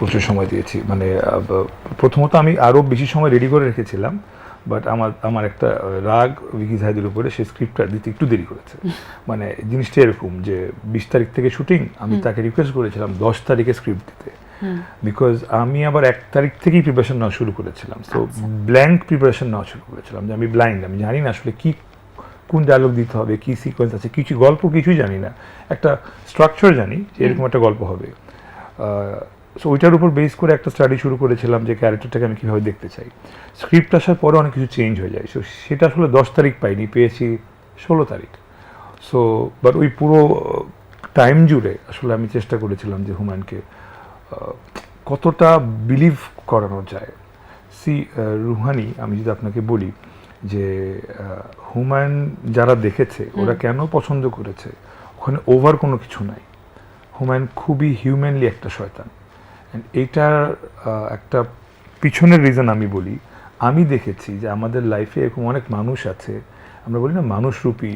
প্রচুর সময় দিয়েছি, মানে প্রথমত আমি আরও বেশি সময় রেডি করে রেখেছিলাম, বাট আমার একটা রাগ ভিকি জাহিদের উপরে, সে স্ক্রিপ্টটা দিতে একটু দেরি করেছে। মানে জিনিসটা এরকম যে 20 তারিখ থেকে শুটিং, আমি তাকে রিকোয়েস্ট করেছিলাম 10 তারিখে স্ক্রিপ্ট দিতে, বিকজ আমি আবার 1 তারিখ থেকেই প্রিপারেশন নেওয়া শুরু করেছিলাম। সো ব্ল্যাঙ্ক প্রিপারেশন নেওয়া শুরু করেছিলাম, যে আমি ব্লাইন্ড, আমি জানি না আসলে কি কোন ডায়লগ দিতে হবে, কী সিকোয়েন্স আছে, কিছু গল্প কিছুই জানি না, একটা স্ট্রাকচার জানি যে এরকম একটা গল্প হবে। সো ওইটার উপর বেস করে একটা স্টাডি শুরু করেছিলাম যে ক্যারেক্টারটাকে আমি কীভাবে দেখতে চাই। স্ক্রিপ্ট আসার পরে অনেক কিছু চেঞ্জ হয়ে যায়, সো সেটা আসলে 10 তারিখ পাইনি, পেয়েছি 16 তারিখ। সো বাট ওই পুরো টাইম জুড়ে আসলে আমি চেষ্টা করেছিলাম যে হুমায়ুনকে কতটা বিলিভ করানো যায়। রুহানি, আমি যদি আপনাকে বলি যে হুমায়ুন যারা দেখেছে ওরা কেন পছন্দ করেছে, ওখানে ওভার কোনো কিছু নাই। হুমায়ুন খুবই হিউম্যানলি একটা শয়তান। এইটার একটা পিছনের রিজন আমি বলি, আমি দেখেছি যে আমাদের লাইফে এরকম অনেক মানুষ আছে, আমরা বলি না মানুষরূপী,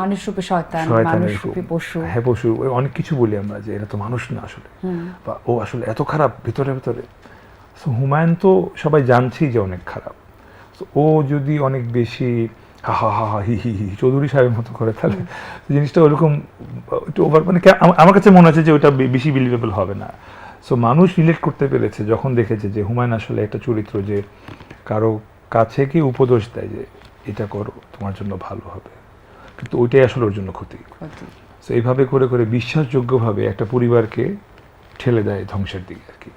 মানুষরূপী শয়তান, মানুষরূপী পশু, হ্যাঁ পশু, অনেক কিছু বলি আমরা যে এরা তো মানুষ না আসলে, বা ও আসলে এত খারাপ ভিতরে ভিতরে। সো হুমায়ুন তো সবাই জানছেই যে অনেক খারাপ। সো ও যদি অনেক বেশি হা হা হা হা হি হি হি চৌধুরী সাহেবের মতো করে, তাহলে জিনিসটা ওরকম একটু ওভার, মানে আমার কাছে মনে হচ্ছে যে ওটা বেশি বিলিভেবল হবে না। সো মানুষ রিলেট করতে পেরেছে যখন দেখেছে যে হুমায়ুন আসলে একটা চরিত্র যে কারো কাছে কি উপদেশ দেয় যে এটা করো তোমার জন্য ভালো হবে, কিন্তু ওইটাই আসলে ওর জন্য ক্ষতি। সো এইভাবে করে করে বিশ্বাসযোগ্যভাবে একটা পরিবারকে ঠেলে দেয় ধ্বংসের দিকে আর কি।